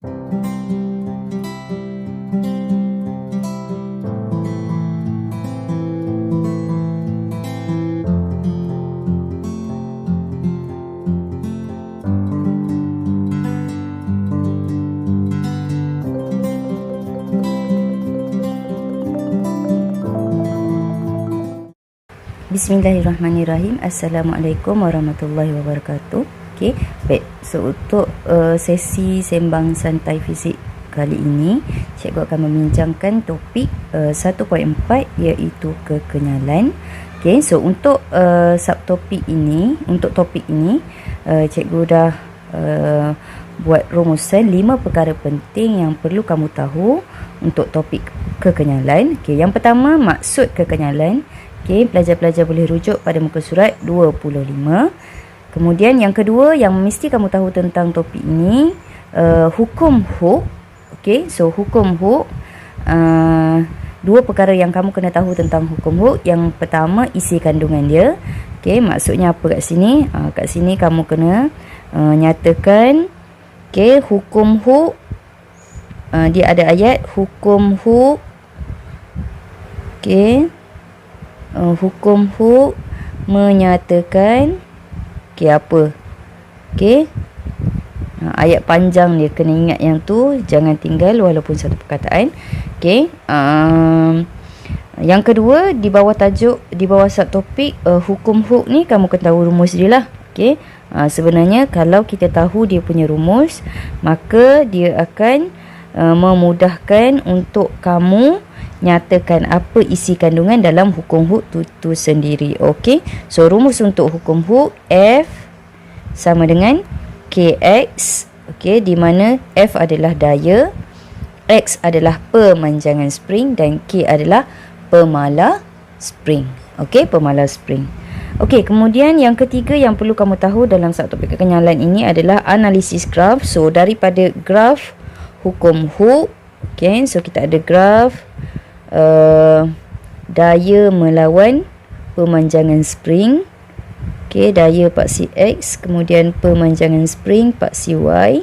Bismillahirrahmanirrahim. Assalamualaikum warahmatullahi wabarakatuh. Okey, baik. So untuk sesi sembang santai fizik kali ini, cikgu akan membincangkan topik 1.4 iaitu kekenyalan. Okey, so untuk subtopik ini, untuk topik ini, cikgu dah buat rumusan 5 perkara penting yang perlu kamu tahu untuk topik kekenyalan. Okey, yang pertama, maksud kekenyalan. Okey, pelajar-pelajar boleh rujuk pada muka surat 25. Kemudian yang kedua yang mesti kamu tahu tentang topik ini, hukum Hooke. Okey, so hukum Hooke, dua perkara yang kamu kena tahu tentang hukum Hooke. Yang pertama, isi kandungan dia. Okey, maksudnya apa kat sini? Kat sini kamu kena nyatakan, okey, hukum Hooke, dia ada ayat hukum Hooke. Okey, hukum Hooke menyatakan, okey, apa? Okey, ayat panjang dia, kena ingat yang tu, jangan tinggal walaupun satu perkataan. Okey, yang kedua, di bawah tajuk, di bawah subtopik hukum Hooke ni, kamu kena tahu rumus dia lah. Okey, sebenarnya kalau kita tahu dia punya rumus, maka dia akan memudahkan untuk kamu nyatakan apa isi kandungan dalam hukum Hooke tu sendiri. Okey, so rumus untuk hukum Hooke, F sama dengan Kx. Okey, di mana F adalah daya, X adalah pemanjangan spring dan K adalah pemala spring. Okey, pemala spring. Okey, kemudian yang ketiga yang perlu kamu tahu dalam subtopik kekenyalan ini adalah analisis graf. So daripada graf hukum Hooke, okey, so kita ada graf daya melawan pemanjangan spring. Okey, daya paksi X, kemudian pemanjangan spring paksi Y.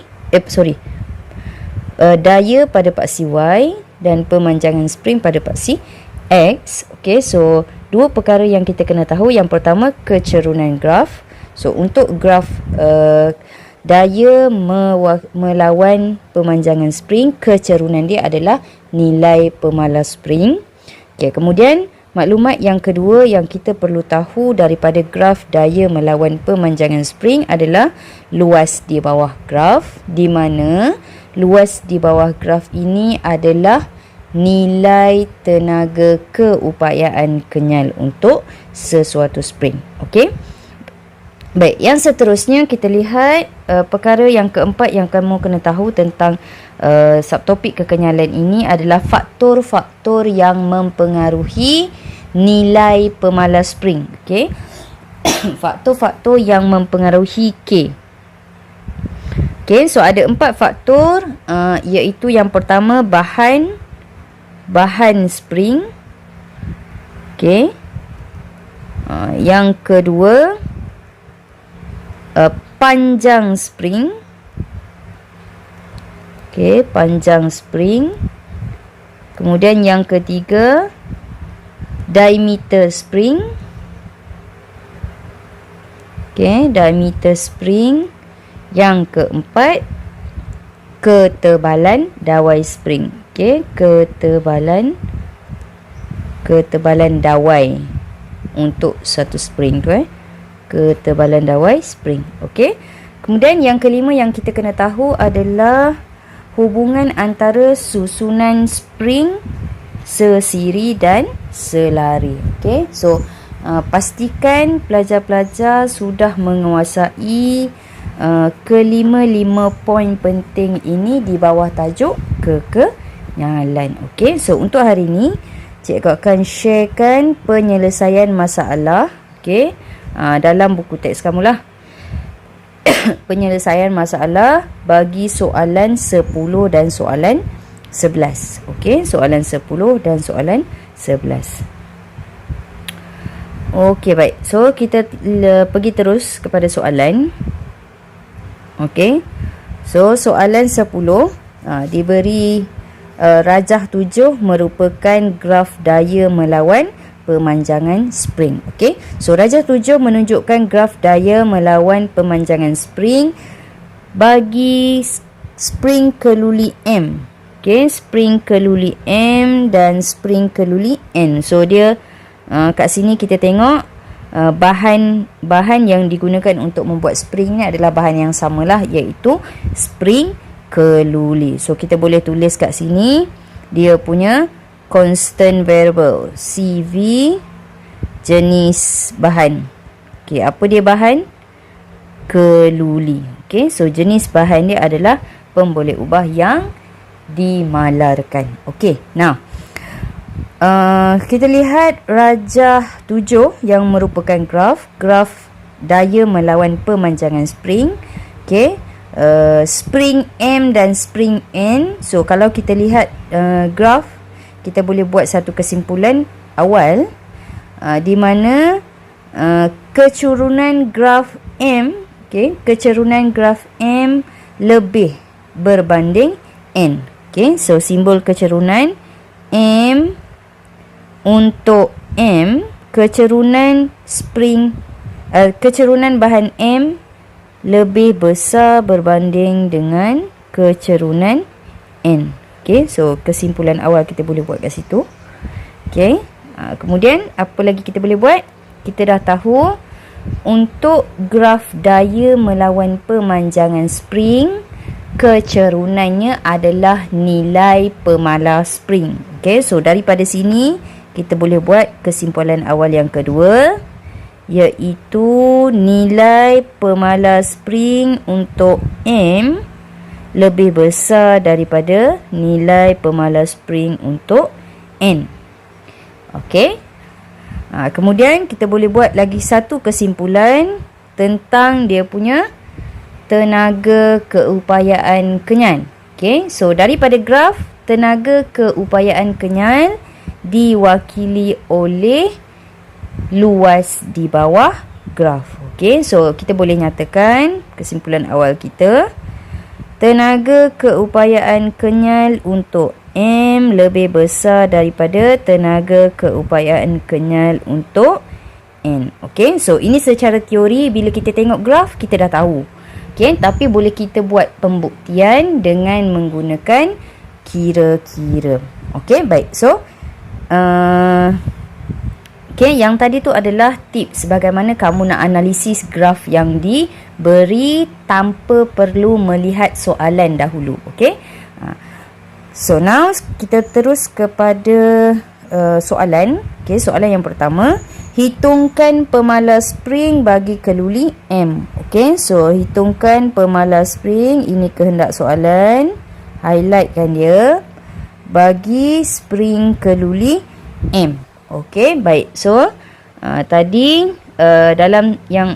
Daya pada paksi Y dan pemanjangan spring pada paksi X. Okey, so dua perkara yang kita kena tahu. Yang pertama, kecerunan graf. So untuk graf daya melawan pemanjangan spring, kecerunan dia adalah nilai pemala spring. Okay, kemudian maklumat yang kedua yang kita perlu tahu daripada graf daya melawan pemanjangan spring adalah luas di bawah graf, di mana luas di bawah graf ini adalah nilai tenaga keupayaan kenyal untuk sesuatu spring. Okey. Baik, yang seterusnya kita lihat perkara yang keempat yang kamu kena tahu tentang subtopik kekenyalan ini adalah faktor-faktor yang mempengaruhi nilai pemala spring. Okey. Faktor-faktor yang mempengaruhi K. Okey, so ada 4 faktor, iaitu yang pertama bahan spring. Okey. Yang kedua, panjang spring. Okey, panjang spring. Kemudian yang ketiga, diameter spring. Okey, diameter spring. Yang keempat, ketebalan dawai spring. Okey, ketebalan dawai untuk satu spring tu, ketebalan dawai spring. Okey. Kemudian yang kelima yang kita kena tahu adalah hubungan antara susunan spring sesiri dan selari. Okey. So pastikan pelajar-pelajar sudah menguasai kelima-lima poin penting ini di bawah tajuk kekenyalan. Okey. So untuk hari ini cikgu akan sharekan penyelesaian masalah. Okey. Dalam buku teks kamu lah. Penyelesaian masalah bagi soalan 10 dan soalan 11. Okey, soalan 10 dan soalan 11. Okey, baik. So kita pergi terus kepada soalan. Okey. So soalan 10. diberi rajah 7 merupakan graf daya melawan pemanjangan spring. Okey, so rajah 7 menunjukkan graf daya melawan pemanjangan spring bagi spring keluli M. Okey, spring keluli M dan spring keluli N. So dia kat sini kita tengok bahan yang digunakan untuk membuat spring ni adalah bahan yang samalah, iaitu spring keluli. So kita boleh tulis kat sini dia punya constant variable CV, jenis bahan. Okey, apa dia bahan? Keluli. Okey, so jenis bahan dia adalah pemboleh ubah yang dimalarkan. Okey, now kita lihat rajah 7 yang merupakan graf daya melawan pemanjangan spring. Okey, spring M dan spring N. So kalau kita lihat graf, kita boleh buat satu kesimpulan awal di mana kecurunan graf M, okey, kecurunan graf M lebih berbanding N. Okey, so simbol kecurunan M untuk M, kecurunan kecurunan bahan M lebih besar berbanding dengan kecurunan N. Okey, so kesimpulan awal kita boleh buat kat situ. Okey, kemudian apa lagi kita boleh buat? Kita dah tahu untuk graf daya melawan pemanjangan spring, kecerunannya adalah nilai pemalar spring. Okey, so daripada sini kita boleh buat kesimpulan awal yang kedua, iaitu nilai pemalar spring untuk M lebih besar daripada nilai pemalar spring untuk N. Okey. Kemudian kita boleh buat lagi satu kesimpulan tentang dia punya tenaga keupayaan kenyal. Okey, so daripada graf, tenaga keupayaan kenyal diwakili oleh luas di bawah graf. Okey, so kita boleh nyatakan kesimpulan awal kita, tenaga keupayaan kenyal untuk M lebih besar daripada tenaga keupayaan kenyal untuk N. Okey, so ini secara teori bila kita tengok graf kita dah tahu. Okey, tapi boleh kita buat pembuktian dengan menggunakan kira-kira. Okey, baik. So okey, yang tadi tu adalah tips bagaimana kamu nak analisis graf yang diberi tanpa perlu melihat soalan dahulu. Okey. So now kita terus kepada soalan. Okey, soalan yang pertama, hitungkan pemalar spring bagi keluli M. Okey, so hitungkan pemalar spring, ini kehendak soalan. Highlightkan dia bagi spring keluli M. Okey, baik. So tadi dalam yang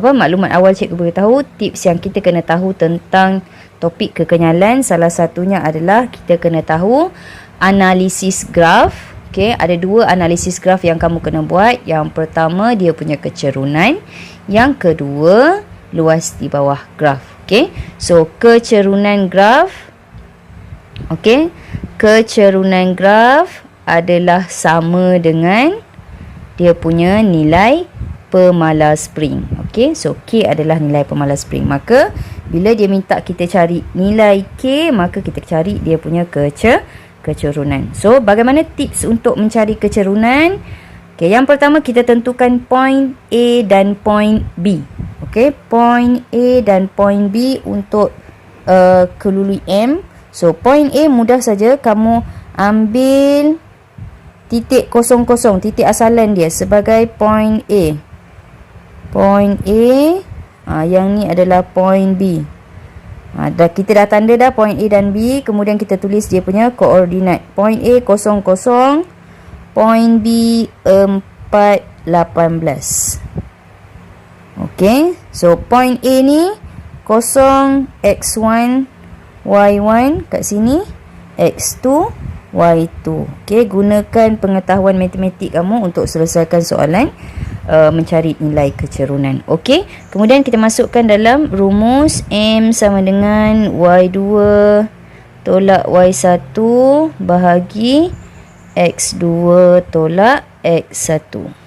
maklumat awal cikgu beritahu, tips yang kita kena tahu tentang topik kekenyalan, salah satunya adalah kita kena tahu analisis graf. Okey, ada dua analisis graf yang kamu kena buat. Yang pertama dia punya kecerunan, yang kedua luas di bawah graf. Okey, so kecerunan graf, okey, kecerunan graf adalah sama dengan dia punya nilai pemalar spring. Okey, so K adalah nilai pemalar spring. Maka bila dia minta kita cari nilai K, maka kita cari dia punya kecerunan. So bagaimana tips untuk mencari kecerunan? Okey, yang pertama kita tentukan point A dan point B. Okey, point A dan point B untuk keluli M. So point A mudah saja, kamu ambil titik 00, titik asalan dia sebagai point A. Point A, yang ni adalah point B. Kita dah tanda dah point A dan B. Kemudian kita tulis dia punya koordinat. Point A 00, point B 418. Okay, so point A ni 0 x1 y1 kat sini, x2 y2. Okay, gunakan pengetahuan matematik kamu untuk selesaikan soalan mencari nilai kecerunan. Okey, kemudian kita masukkan dalam rumus M sama dengan Y2 tolak Y1 bahagi X2 tolak X1.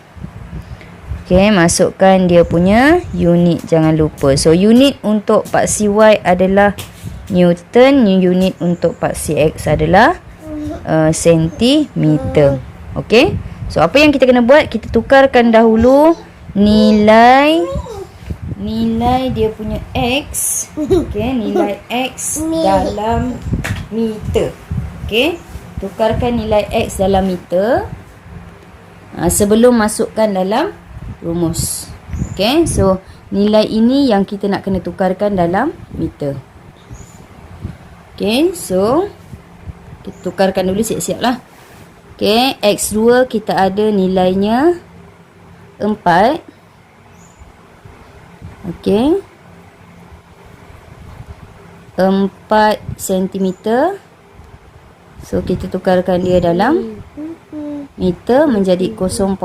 Okey, masukkan dia punya unit, jangan lupa. So, unit untuk paksi Y adalah Newton, unit untuk paksi X adalah sentimeter. Okey, so apa yang kita kena buat? Kita tukarkan dahulu nilai dia punya X. Okey, nilai X dalam meter. Okey, tukarkan nilai X dalam meter sebelum masukkan dalam rumus. Okey, so nilai ini yang kita nak kena tukarkan dalam meter. Okey, so kita tukarkan dulu siap-siap lah. Okey, X2 kita ada nilainya 4. Okey, 4 cm. So, kita tukarkan dia dalam meter menjadi 0.04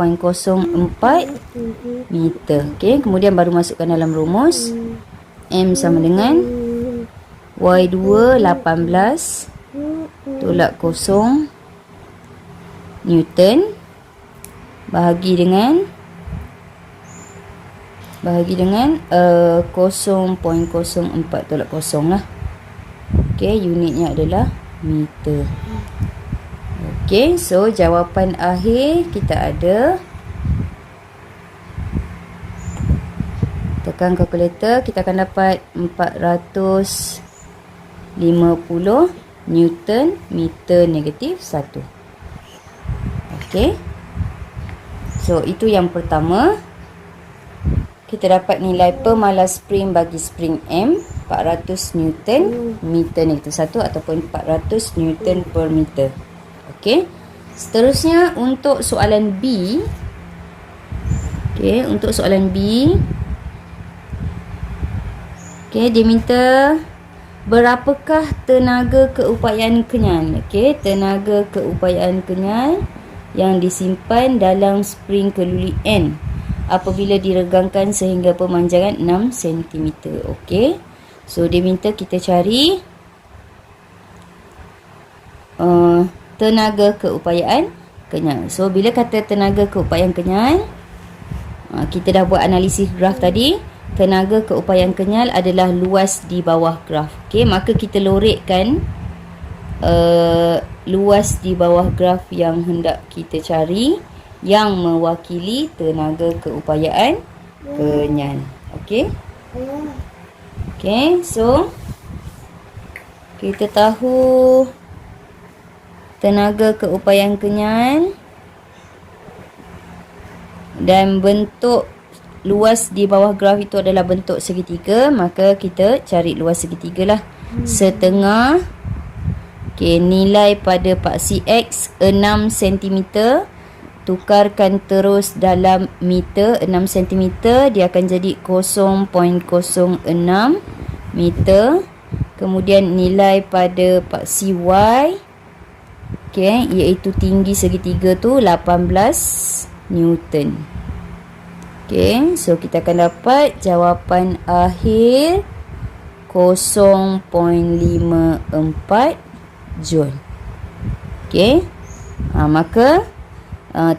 meter. Okey, kemudian baru masukkan dalam rumus. M sama dengan Y2 18 tolak 0 Newton bahagi dengan 0.04 tolak 0 lah. Okey, unitnya adalah meter. Okey, so jawapan akhir kita ada, tekan kalkulator, kita akan dapat 450 Newton meter negatif 1. Okey, so itu yang pertama. Kita dapat nilai pemalas spring bagi spring M 400 Newton meter negatif 1 ataupun 400 Newton per meter. Okey, seterusnya untuk soalan B. Okey, untuk soalan B, okey, dia minta berapakah tenaga keupayaan kenyal. Okey, tenaga keupayaan kenyal yang disimpan dalam spring keluli N apabila diregangkan sehingga pemanjangan 6 cm. Okey, so dia minta kita cari tenaga keupayaan kenyal. So, bila kata tenaga keupayaan kenyal, kita dah buat analisis graf tadi. Tenaga keupayaan kenyal adalah luas di bawah graf. Okey, maka kita lorekkan luas di bawah graf yang hendak kita cari yang mewakili tenaga keupayaan kenyal. Okey. Okey, so kita tahu tenaga keupayaan kenyal dan bentuk luas di bawah graf itu adalah bentuk segitiga, maka kita cari luas segitiga lah. Setengah, okey, nilai pada paksi X 6 cm, tukarkan terus dalam meter. 6 cm dia akan jadi 0.06 meter. Kemudian nilai pada paksi Y, okey, iaitu tinggi segitiga tu 18 Newton. Okey, so kita akan dapat jawapan akhir 0.54 Joule. Okey, maka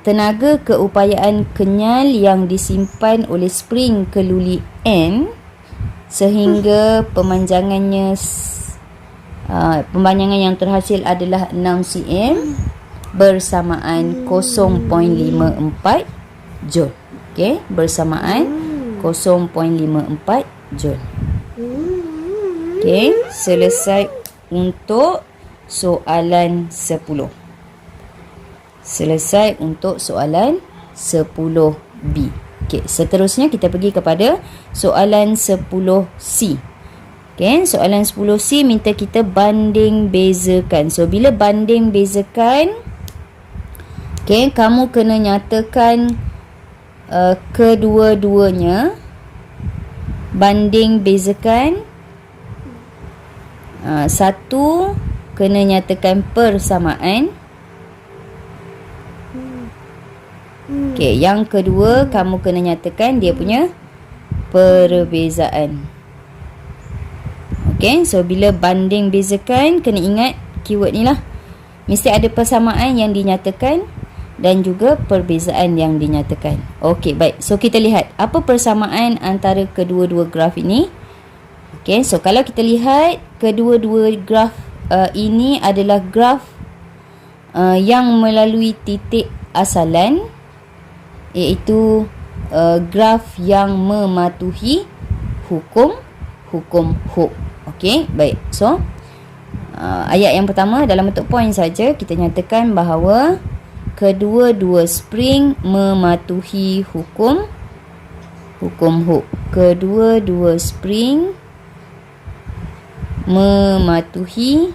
tenaga keupayaan kenyal yang disimpan oleh spring keluli N sehingga pemanjangan yang terhasil adalah 6 cm bersamaan 0.54 Joule. Okey, bersamaan 0.54 Joule. Okey, selesai untuk soalan 10. Selesai untuk soalan 10B. Okey, seterusnya kita pergi kepada soalan 10C. Okey, soalan 10C minta kita banding bezakan. So, bila banding bezakan, okey, kamu kena nyatakan kedua-duanya. Banding bezakan, satu kena nyatakan persamaan. Okey, yang kedua kamu kena nyatakan dia punya perbezaan. Okay, so bila banding bezakan, kena ingat keyword ni lah. Mesti ada persamaan yang dinyatakan dan juga perbezaan yang dinyatakan. Okay, baik. So kita lihat apa persamaan antara kedua-dua graf ini. Okay, so kalau kita lihat kedua-dua graf ini adalah graf yang melalui titik asalan, iaitu graf yang mematuhi hukum Hooke. Okey, baik. So ayat yang pertama dalam bentuk point saja, kita nyatakan bahawa kedua-dua spring mematuhi hukum Hooke. Kedua-dua spring mematuhi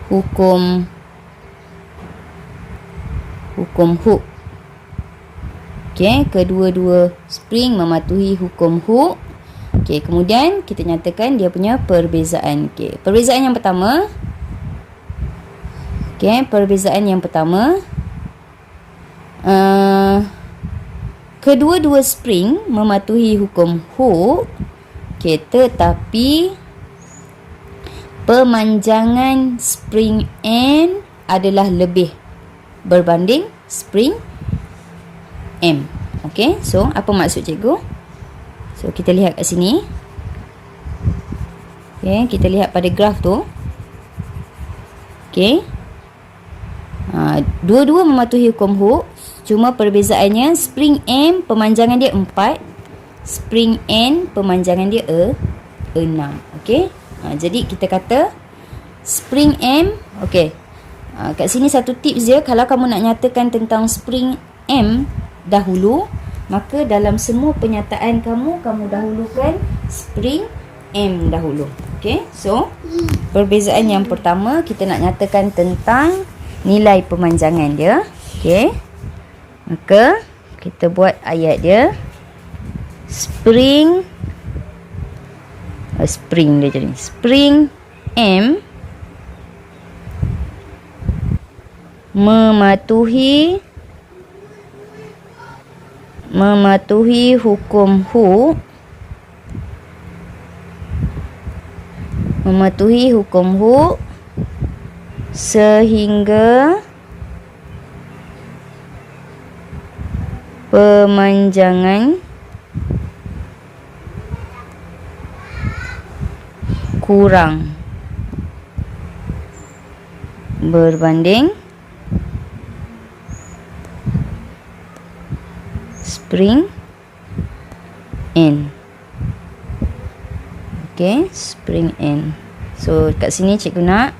hukum Hooke. Okey, kedua-dua spring mematuhi hukum Hooke. Okey, kemudian kita nyatakan dia punya perbezaan. Okey, perbezaan yang pertama. Okey, perbezaan yang pertama. Kedua-dua spring mematuhi hukum Hooke. Okey, tetapi pemanjangan spring N adalah lebih berbanding spring M. Okey, so apa maksud cikgu? So kita lihat kat sini. Okey, kita lihat pada graf tu. Okey. Dua-dua mematuhi hukum Hooke, cuma perbezaannya spring M pemanjangan dia 4, spring N pemanjangan dia 6. Okey. Jadi kita kata spring M, okey. Kat sini satu tips je, kalau kamu nak nyatakan tentang spring M dahulu, maka dalam semua penyataan kamu dahulukan spring M dahulu. Okey, so perbezaan yang pertama kita nak nyatakan tentang nilai pemanjangan dia. Okey, maka kita buat ayat dia. Spring dia jadi spring M mematuhi hukum Hooke, sehingga pemanjangan kurang berbanding spring N. Okey, spring N. So kat sini cikgu nak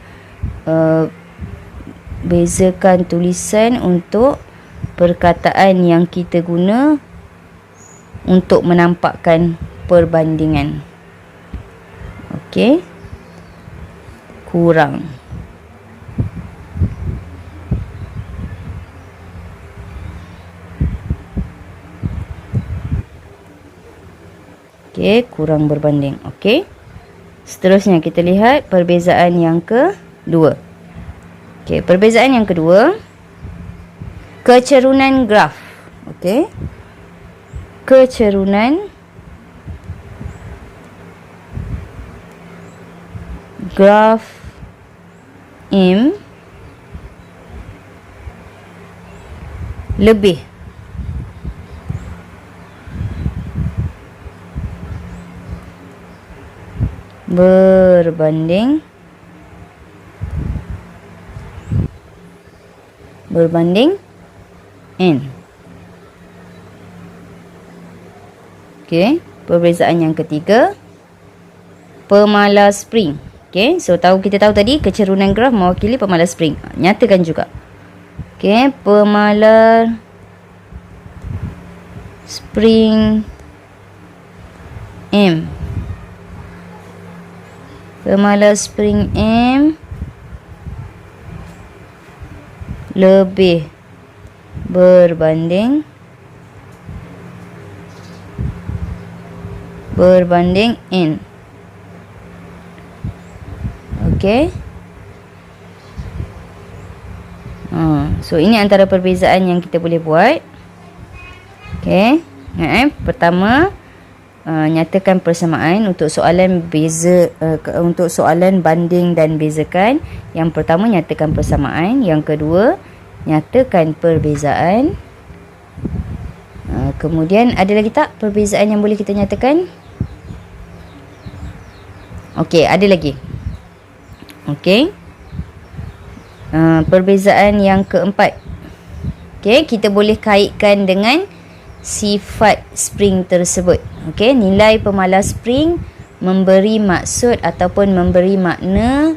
bezakan tulisan untuk perkataan yang kita guna untuk menampakkan perbandingan. Okey, kurang. Okey, kurang berbanding. Okey. Seterusnya kita lihat perbezaan yang kedua. Okey, perbezaan yang kedua, kecerunan graf. Okey. Kecerunan graf M lebih berbanding N. Okey, perbezaan yang ketiga, pemalar spring. Okey, so kita tahu tadi kecerunan graf mewakili pemalar spring. Nyatakan juga. Okey, pemalar spring M. Pemalar spring M lebih berbanding N. Okey. So ini antara perbezaan yang kita boleh buat. Okey. Pertama, nyatakan persamaan. Untuk soalan untuk soalan banding dan bezakan, yang pertama nyatakan persamaan, yang kedua nyatakan perbezaan. Kemudian ada lagi tak perbezaan yang boleh kita nyatakan? Okey, ada lagi. Okey. Perbezaan yang keempat. Okey, kita boleh kaitkan dengan sifat spring tersebut. Okey, nilai pemalas spring memberi maksud ataupun memberi makna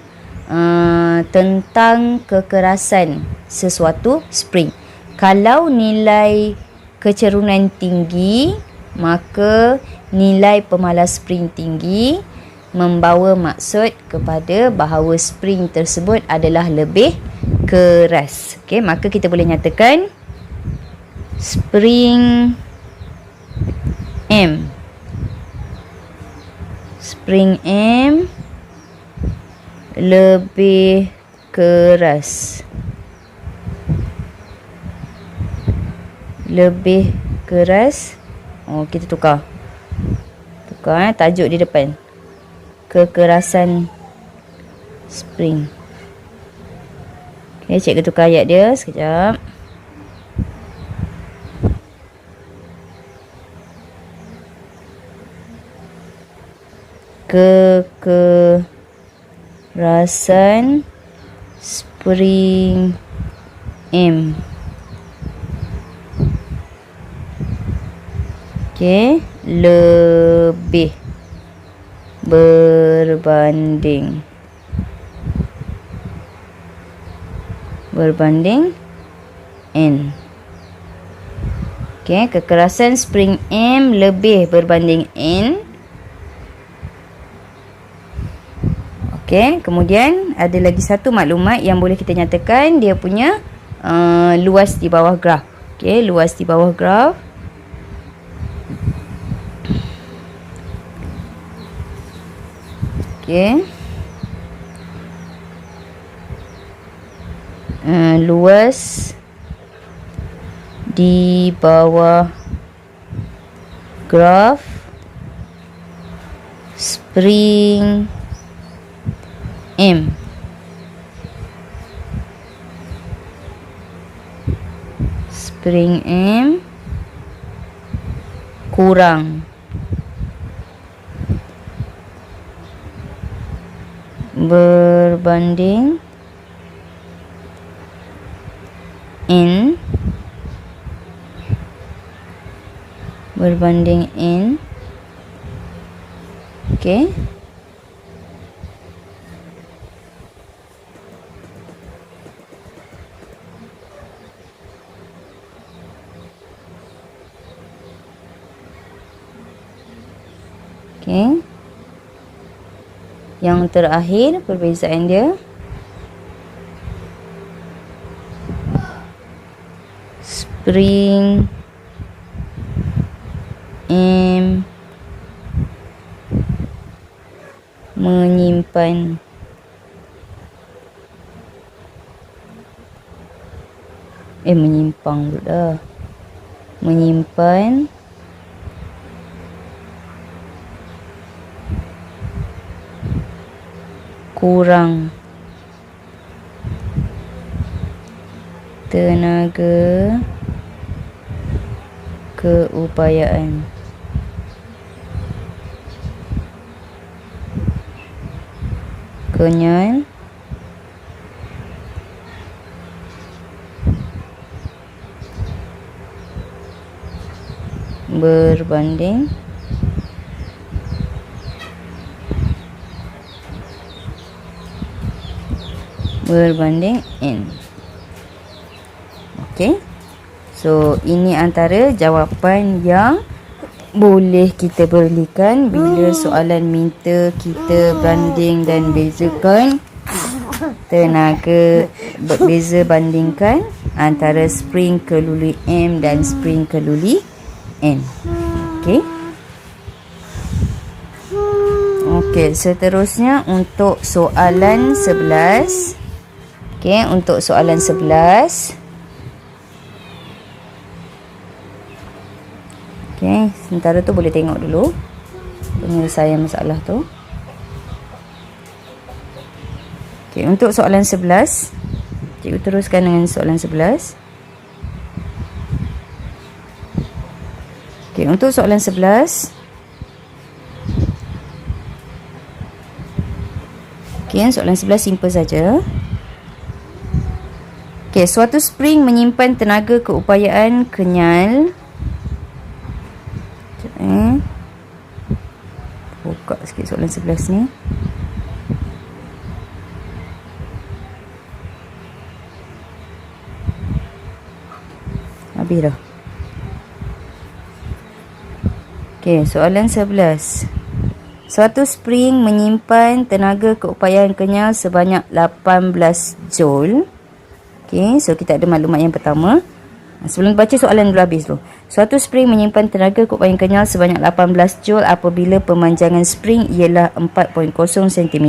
tentang kekerasan sesuatu spring. Kalau nilai kecerunan tinggi, maka nilai pemalas spring tinggi membawa maksud kepada bahawa spring tersebut adalah lebih keras. Okey, maka kita boleh nyatakan spring M lebih keras. Lebih keras. Kita tukar tajuk di depan. Kekerasan spring. Okay, cikgu tukar ayat dia sekejap. Kekerasan spring M. Okey, lebih berbanding N. Okey, kekerasan spring M lebih berbanding N. Okey, kemudian ada lagi satu maklumat yang boleh kita nyatakan, dia punya luas di bawah graf. Okey, luas di bawah graf. Okey. Luas di bawah graf spring M. Spring M kurang berbanding N. Okey. Okey. Yang terakhir perbezaan dia spring M menyimpang menyimpan kurang tenaga keupayaan. Kenyal berbanding N. Okey. So, ini antara jawapan yang boleh kita berikan bila soalan minta kita banding dan bezakan tenaga, bandingkan antara spring keluli M dan spring keluli N. Okey. Okey, seterusnya untuk soalan 11. Okey, untuk soalan 11. Okey, sementara tu boleh tengok dulu. penyelesaian masalah tu. Okey, untuk soalan 11, cikgu teruskan dengan soalan 11. Okey, untuk soalan 11. Okey, soalan 11 simple saja. Okey, suatu spring menyimpan tenaga keupayaan kenyal. Buka sikit soalan 11 ni. Habis dah. Okey, soalan 11. Suatu spring menyimpan tenaga keupayaan kenyal sebanyak 18 joule. Okey, so kita ada maklumat yang pertama. Sebelum baca soalan dulu habis dulu. Suatu spring menyimpan tenaga keupayaan kenyal sebanyak 18 joule apabila pemanjangan spring ialah 4.0 cm.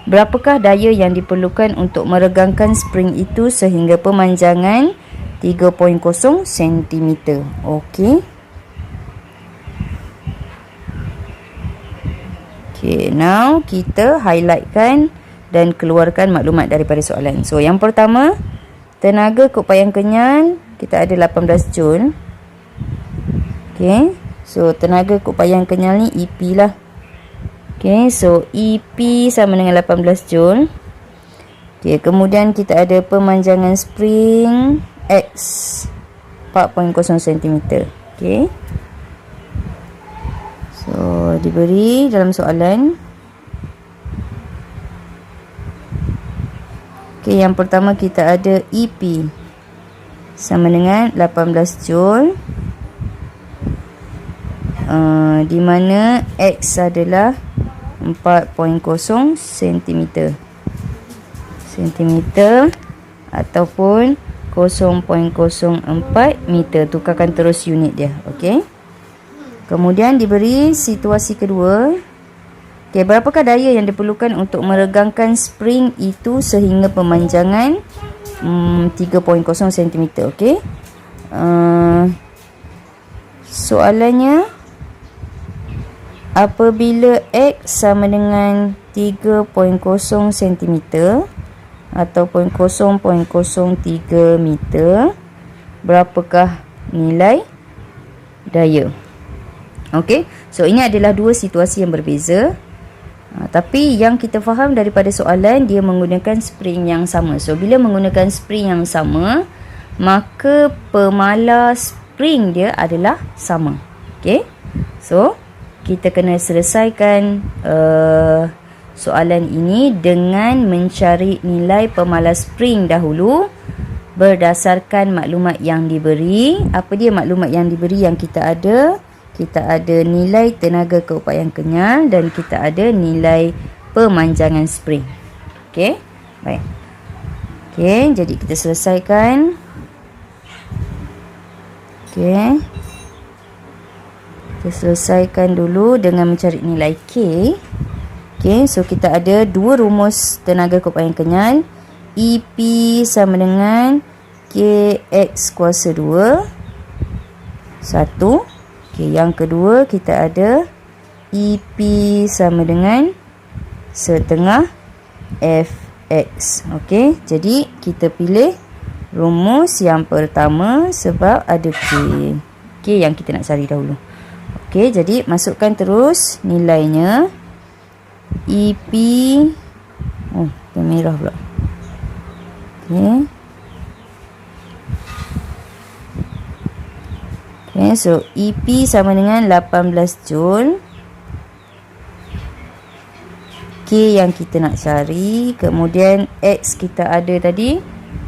Berapakah daya yang diperlukan untuk meregangkan spring itu sehingga pemanjangan 3.0 cm? Okey. Okay, now kita highlightkan dan keluarkan maklumat daripada soalan. So, yang pertama, tenaga keupayaan kenyal, kita ada 18 joule. Okay, so tenaga keupayaan kenyal ni EP lah. Okay, so EP sama dengan 18 joule. Okay, kemudian kita ada pemanjangan spring X 4.0 cm. Okay. So, diberi dalam soalan. Okey, yang pertama kita ada EP sama dengan 18 joule. Di mana X adalah 4.0 cm. Ataupun 0.04 meter. Tukarkan terus unit dia. Okey. Kemudian diberi situasi kedua. Okey, berapakah daya yang diperlukan untuk meregangkan spring itu sehingga pemanjangan 3.0 cm. Okey. Soalannya, apabila X sama dengan 3.0 cm ataupun 0.03 meter, berapakah nilai daya? Okey, so ini adalah dua situasi yang berbeza. Tapi yang kita faham daripada soalan, dia menggunakan spring yang sama. So, bila menggunakan spring yang sama, maka pemala spring dia adalah sama. Okey, so kita kena selesaikan soalan ini dengan mencari nilai pemala spring dahulu berdasarkan maklumat yang diberi. Apa dia maklumat yang diberi yang kita ada? Kita ada nilai tenaga keupayaan kenyal dan kita ada nilai pemanjangan spring. Okey, baik. Okey, jadi kita selesaikan. Okey. Kita selesaikan dulu dengan mencari nilai K. Okey, so kita ada dua rumus tenaga keupayaan kenyal. EP sama dengan KX kuasa 2. 1. Okey, yang kedua kita ada EP sama dengan setengah Fx. Okey, jadi kita pilih rumus yang pertama sebab ada K. Okey, yang kita nak cari dahulu. Okey, jadi masukkan terus nilainya. EP, oh, merah pula. Okey. Okay, so EP sama dengan 18 joule. K yang kita nak cari. Kemudian X kita ada tadi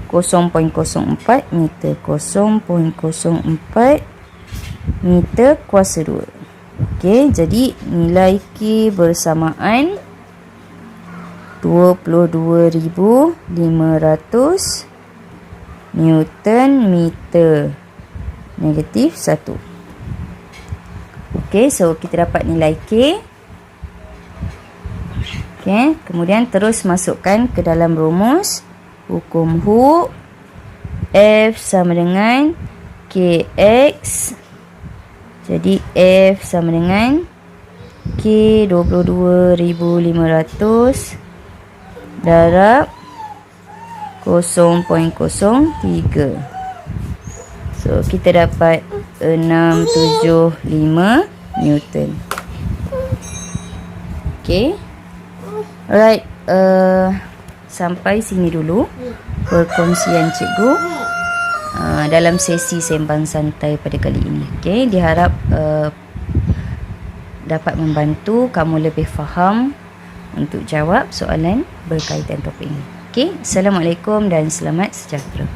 0.04 meter. 0.04 meter kuasa 2. Okey, jadi nilai K bersamaan 22,500 Newton meter. Negatif 1. Okey, so kita dapat nilai K. Okey, kemudian terus masukkan ke dalam rumus. Hukum Hooke. F sama dengan KX. Jadi F sama dengan Okey, 22,500 darab 0.03. So kita dapat 675 Newton. Okey. Alright, sampai sini dulu perkongsian cikgu dalam sesi sembang santai pada kali ini. Okey, diharap dapat membantu kamu lebih faham untuk jawab soalan berkaitan topik ini. Okey, Assalamualaikum dan selamat sejahtera.